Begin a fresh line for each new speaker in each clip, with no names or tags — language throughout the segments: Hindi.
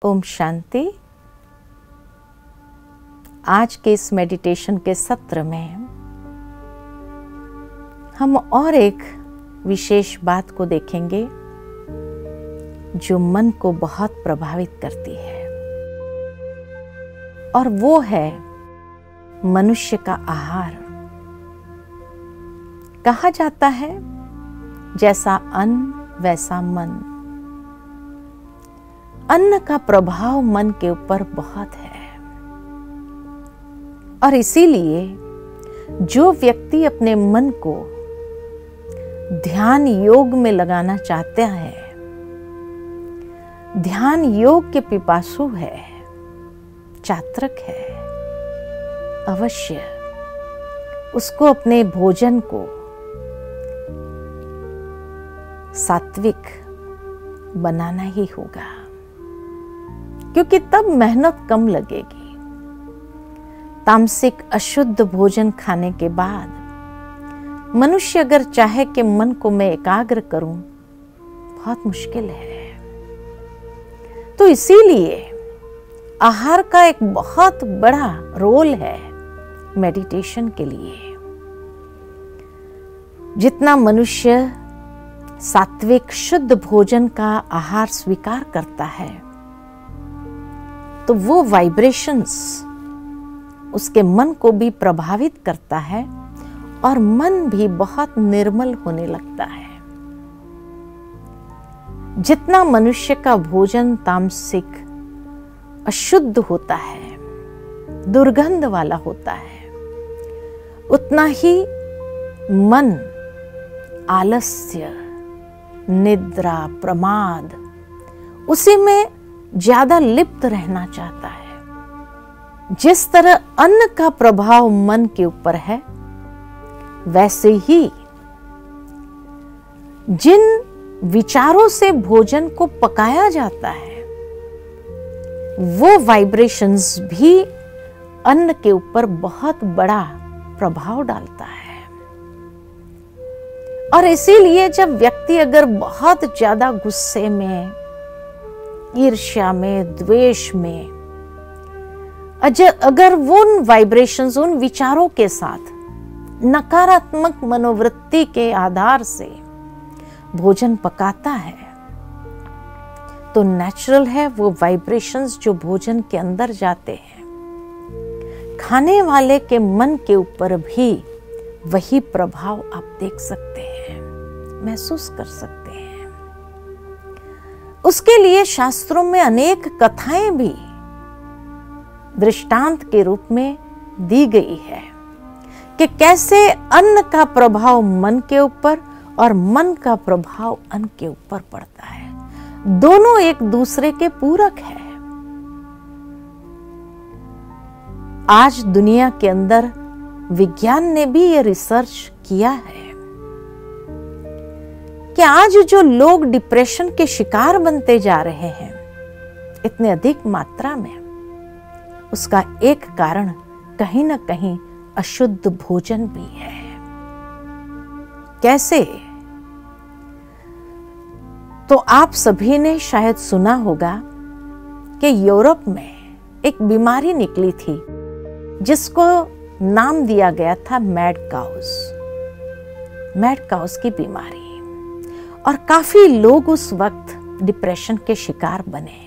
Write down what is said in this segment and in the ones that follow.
ओम शांति। आज के इस मेडिटेशन के सत्र में हम और एक विशेष बात को देखेंगे जो मन को बहुत प्रभावित करती है, और वो है मनुष्य का आहार। कहा जाता है जैसा अन्न वैसा मन। अन्न का प्रभाव मन के ऊपर बहुत है, और इसीलिए जो व्यक्ति अपने मन को ध्यान योग में लगाना चाहता है, ध्यान योग के पिपासु है, चात्रक है, अवश्य उसको अपने भोजन को सात्विक बनाना ही होगा, क्योंकि तब मेहनत कम लगेगी। तामसिक अशुद्ध भोजन खाने के बाद मनुष्य अगर चाहे कि मन को मैं एकाग्र करूं, बहुत मुश्किल है। तो इसीलिए आहार का एक बहुत बड़ा रोल है मेडिटेशन के लिए। जितना मनुष्य सात्विक शुद्ध भोजन का आहार स्वीकार करता है, तो वो वाइब्रेशंस उसके मन को भी प्रभावित करता है और मन भी बहुत निर्मल होने लगता है। जितना मनुष्य का भोजन तामसिक अशुद्ध होता है, दुर्गंध वाला होता है, उतना ही मन आलस्य, निद्रा, प्रमाद उसी में ज्यादा लिप्त रहना चाहता है। जिस तरह अन्न का प्रभाव मन के ऊपर है, वैसे ही जिन विचारों से भोजन को पकाया जाता है, वो वाइब्रेशंस भी अन्न के ऊपर बहुत बड़ा प्रभाव डालता है। और इसीलिए जब व्यक्ति अगर बहुत ज्यादा गुस्से में, ईर्ष्या में, द्वेष में, अगर वो उन वाइब्रेशंस, उन विचारों के साथ नकारात्मक मनोवृत्ति के आधार से भोजन पकाता है, तो नेचुरल है वो वाइब्रेशंस जो भोजन के अंदर जाते हैं, खाने वाले के मन के ऊपर भी वही प्रभाव आप देख सकते हैं, महसूस कर सकते हैं। उसके लिए शास्त्रों में अनेक कथाएं भी दृष्टांत के रूप में दी गई है कि कैसे अन्न का प्रभाव मन के ऊपर और मन का प्रभाव अन्न के ऊपर पड़ता है। दोनों एक दूसरे के पूरक है। आज दुनिया के अंदर विज्ञान ने भी यह रिसर्च किया है कि आज जो लोग डिप्रेशन के शिकार बनते जा रहे हैं इतने अधिक मात्रा में, उसका एक कारण कहीं ना कहीं अशुद्ध भोजन भी है। कैसे? तो आप सभी ने शायद सुना होगा कि यूरोप में एक बीमारी निकली थी जिसको नाम दिया गया था मैड काउस की बीमारी, और काफी लोग उस वक्त डिप्रेशन के शिकार बने।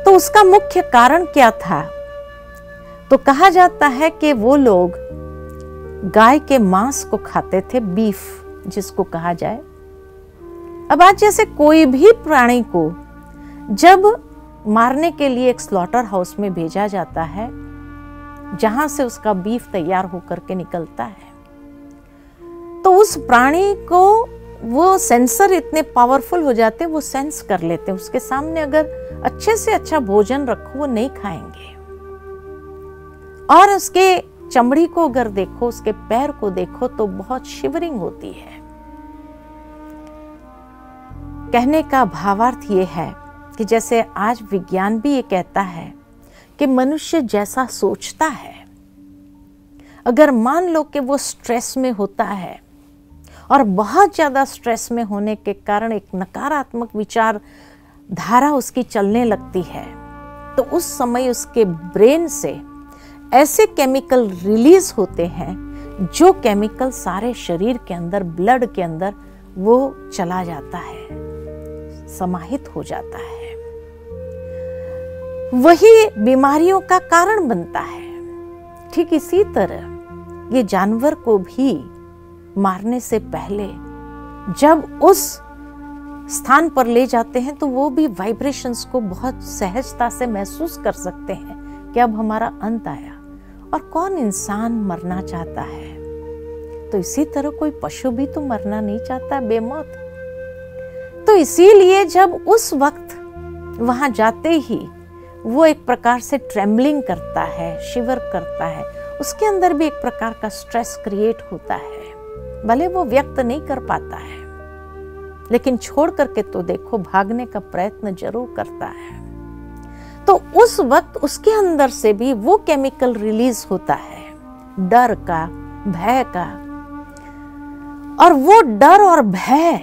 तो उसका मुख्य कारण क्या था? तो कहा जाता है कि वो लोग गाय के मांस को खाते थे, बीफ जिसको कहा जाए। अब आज जैसे कोई भी प्राणी को जब मारने के लिए एक स्लॉटर हाउस में भेजा जाता है, जहां से उसका बीफ तैयार होकर के निकलता है, तो उस प्राणी को वो सेंसर इतने पावरफुल हो जाते, वो सेंस कर लेते। उसके सामने अगर अच्छे से अच्छा भोजन रखो, वो नहीं खाएंगे। और उसके चमड़ी को अगर देखो, उसके पैर को देखो, तो बहुत शिवरिंग होती है। कहने का भावार्थ ये है कि जैसे आज विज्ञान भी ये कहता है कि मनुष्य जैसा सोचता है, अगर मान लो कि वो स्ट्रेस में होता है और बहुत ज्यादा स्ट्रेस में होने के कारण एक नकारात्मक विचार धारा उसकी चलने लगती है, तो उस समय उसके ब्रेन से ऐसे केमिकल रिलीज होते हैं जो केमिकल सारे शरीर के अंदर, ब्लड के अंदर वो चला जाता है, समाहित हो जाता है। वही बीमारियों का कारण बनता है। ठीक इसी तरह ये जानवर को भी मारने से पहले जब उस स्थान पर ले जाते हैं तो वो भी वाइब्रेशंस को बहुत सहजता से महसूस कर सकते हैं कि अब हमारा अंत आया। और कौन इंसान मरना चाहता है? तो इसी तरह कोई पशु भी तो मरना नहीं चाहता बेमौत। तो इसीलिए जब उस वक्त वहां जाते ही वो एक प्रकार से ट्रेम्बलिंग करता है, शिवर करता है, उसके अंदर भी एक प्रकार का स्ट्रेस क्रिएट होता है। भले वो व्यक्त नहीं कर पाता है, लेकिन छोड़ करके तो देखो, भागने का प्रयत्न जरूर करता है। तो उस वक्त उसके अंदर से भी वो केमिकल रिलीज होता है, डर का, भय का। और वो डर और भय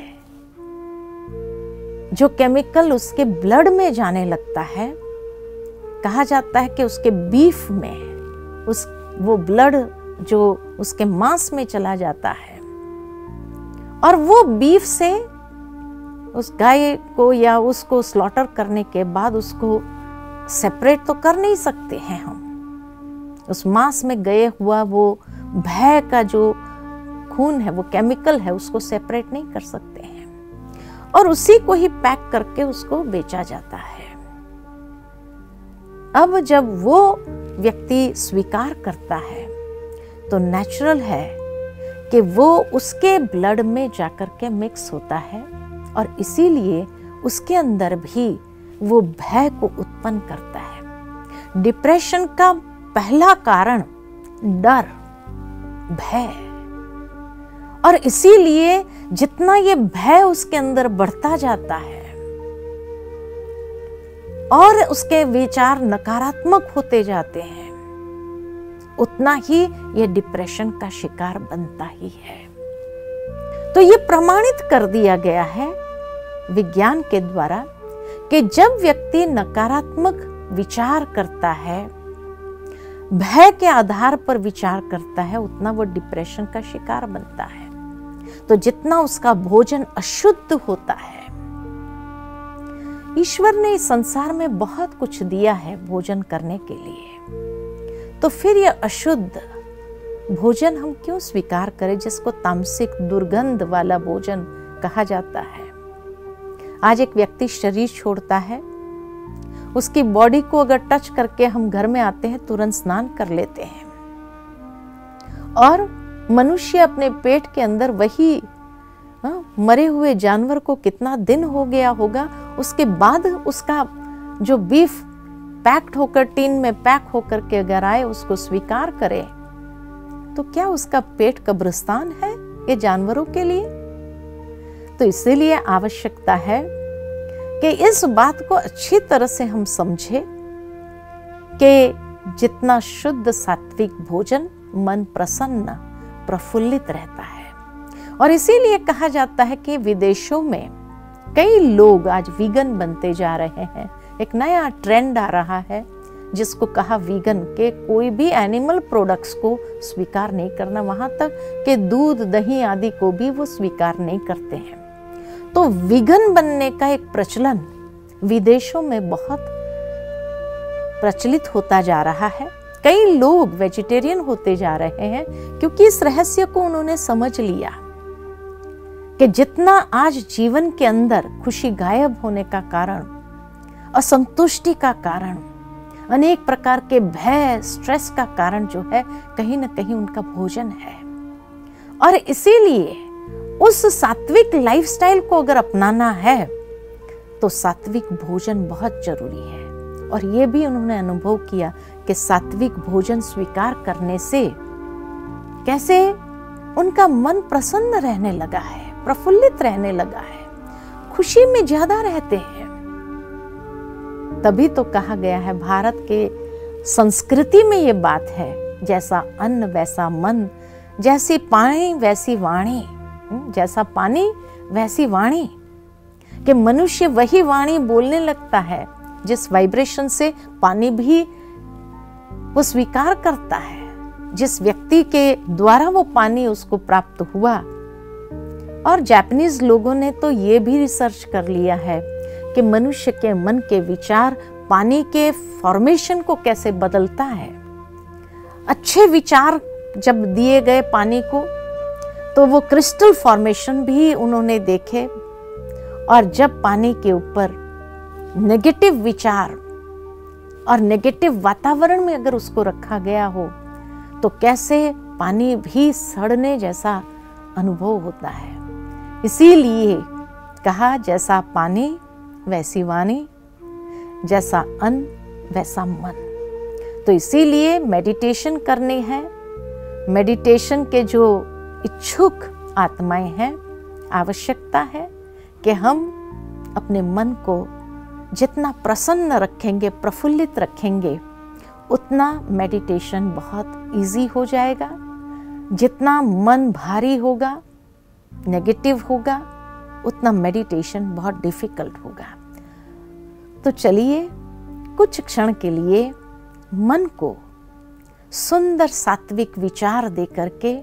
जो केमिकल उसके ब्लड में जाने लगता है, कहा जाता है कि उसके बीफ में वो ब्लड जो उसके मांस में चला जाता है, और वो बीफ से उस गाय को या उसको स्लॉटर करने के बाद उसको सेपरेट तो कर नहीं सकते हैं हम। उस मांस में गए हुआ वो भय का जो खून है, वो केमिकल है, उसको सेपरेट नहीं कर सकते हैं, और उसी को ही पैक करके उसको बेचा जाता है। अब जब वो व्यक्ति स्वीकार करता है तो नेचुरल है कि वो उसके ब्लड में जाकर के मिक्स होता है, और इसीलिए उसके अंदर भी वो भय को उत्पन्न करता है। डिप्रेशन का पहला कारण डर, भय, और इसीलिए जितना ये भय उसके अंदर बढ़ता जाता है और उसके विचार नकारात्मक होते जाते हैं, उतना ही ये डिप्रेशन का शिकार बनता ही है। तो ये प्रमाणित कर दिया गया है विज्ञान के द्वारा कि जब व्यक्ति नकारात्मक विचार करता है, भय के आधार पर विचार करता है, उतना वो डिप्रेशन का शिकार बनता है। तो जितना उसका भोजन अशुद्ध होता है, ईश्वर ने इस संसार में बहुत कुछ दिया है भोजन करने के लिए, तो फिर ये अशुद्ध भोजन हम क्यों स्वीकार करें, जिसको तामसिक दुर्गंध वाला भोजन कहा जाता है। आज एक व्यक्ति शरीर छोड़ता है, उसकी बॉडी को अगर टच करके हम घर में आते हैं, तुरंत स्नान कर लेते हैं, और मनुष्य अपने पेट के अंदर वही मरे हुए जानवर को कितना दिन हो गया होगा, उसके बाद उसका जो बीफ पैक्ड होकर, टीन में पैक होकर के अगर आए, उसको स्वीकार करे, तो क्या उसका पेट कब्रिस्तान है ये जानवरों के लिए? तो इसीलिए आवश्यकता है कि इस बात को अच्छी तरह से हम समझे कि जितना शुद्ध सात्विक भोजन, मन प्रसन्न प्रफुल्लित रहता है। और इसीलिए कहा जाता है कि विदेशों में कई लोग आज वीगन बनते जा रहे हैं। एक नया ट्रेंड आ रहा है जिसको कहा वीगन, के कोई भी एनिमल प्रोडक्ट्स को स्वीकार नहीं करना, वहां तक कि दूध, दही आदि को भी वो स्वीकार नहीं करते हैं। तो वीगन बनने का एक प्रचलन विदेशों में बहुत प्रचलित होता जा रहा है। कई लोग वेजिटेरियन होते जा रहे हैं क्योंकि इस रहस्य को उन्होंने समझ लिया कि जितना आज जीवन के अंदर खुशी गायब होने का कारण, असंतुष्टि का कारण, अनेक प्रकार के भय, स्ट्रेस का कारण जो है, कहीं ना कहीं उनका भोजन है। और इसीलिए उस सात्विक लाइफस्टाइल को अगर अपनाना है तो सात्विक भोजन बहुत जरूरी है। और ये भी उन्होंने अनुभव किया कि सात्विक भोजन स्वीकार करने से कैसे उनका मन प्रसन्न रहने लगा है, प्रफुल्लित रहने लगा है, खुशी में ज्यादा रहते हैं। तभी तो कहा गया है, भारत के संस्कृति में ये बात है, जैसा अन्न वैसा मन, जैसी पानी वैसी वाणी, जैसा पानी वैसी वाणी, कि मनुष्य वही वाणी बोलने लगता है जिस वाइब्रेशन से पानी भी वो स्वीकार करता है, जिस व्यक्ति के द्वारा वो पानी उसको प्राप्त हुआ। और जापानीज लोगों ने तो ये भी रिसर्च कर लिया है कि मनुष्य के मन के विचार पानी के फॉर्मेशन को कैसे बदलता है। अच्छे विचार जब दिए गए पानी को तो वो क्रिस्टल फॉर्मेशन भी उन्होंने देखे, और जब पानी के ऊपर नेगेटिव विचार और नेगेटिव वातावरण में अगर उसको रखा गया हो तो कैसे पानी भी सड़ने जैसा अनुभव होता है। इसीलिए कहा, जैसा पानी वैसी वाणी, जैसा अन्न वैसा मन। तो इसीलिए मेडिटेशन करनी है। मेडिटेशन के जो इच्छुक आत्माएं हैं, आवश्यकता है कि हम अपने मन को जितना प्रसन्न रखेंगे, प्रफुल्लित रखेंगे, उतना मेडिटेशन बहुत इजी हो जाएगा। जितना मन भारी होगा, नेगेटिव होगा, उतना मेडिटेशन बहुत डिफिकल्ट होगा। तो चलिए कुछ क्षण के लिए मन को सुंदर सात्विक विचार दे करके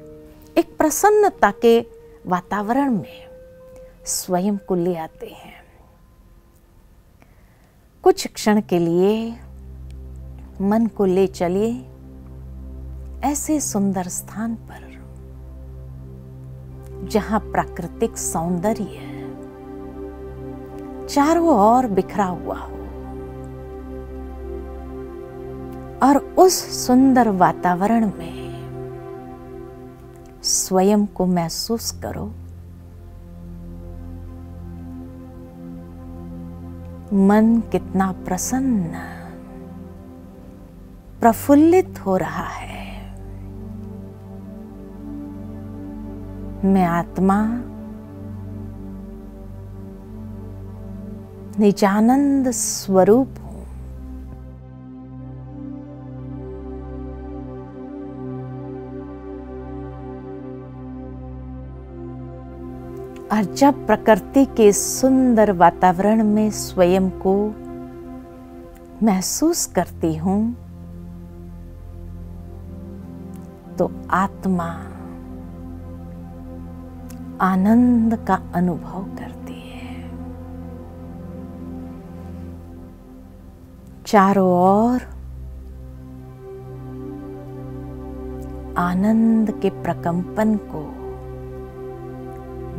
एक प्रसन्नता के वातावरण में स्वयं को ले आते हैं। कुछ क्षण के लिए मन को ले चलिए ऐसे सुंदर स्थान पर जहां प्राकृतिक सौंदर्य चारों ओर बिखरा हुआ हो, और उस सुंदर वातावरण में स्वयं को महसूस करो। मन कितना प्रसन्न, प्रफुल्लित हो रहा है। मैं आत्मा निजानंद स्वरूप हूं। और जब प्रकृति के सुंदर वातावरण में स्वयं को महसूस करती हूं तो आत्मा आनंद का अनुभव करती है। चारों ओर आनंद के प्रकंपन को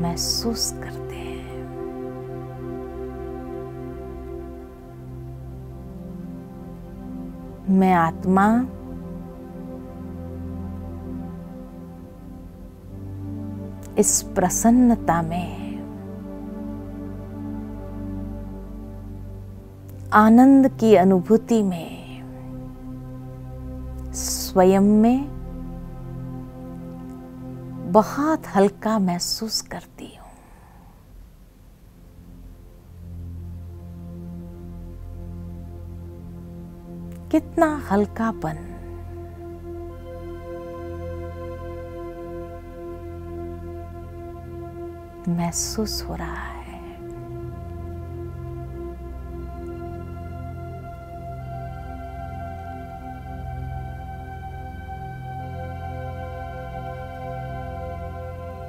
महसूस करते हैं। मैं आत्मा इस प्रसन्नता में, आनंद की अनुभूति में स्वयं में बहुत हल्का महसूस करती हूं। कितना हल्कापन, महसूस हो रहा है।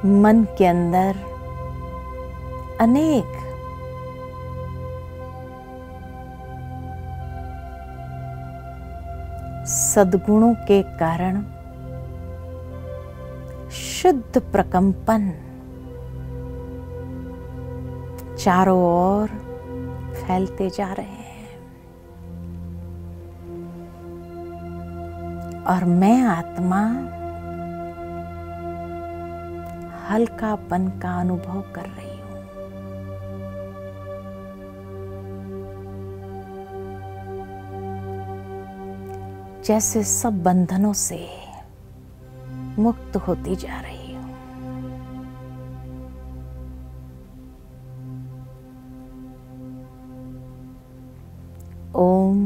मन के अंदर अनेक सद्गुणों के कारण शुद्ध प्रकंपन चारों ओर फैलते जा रहे हैं, और मैं आत्मा हल्कापन का अनुभव कर रही हूं। जैसे सब बंधनों से मुक्त होती जा रही हूं। ओम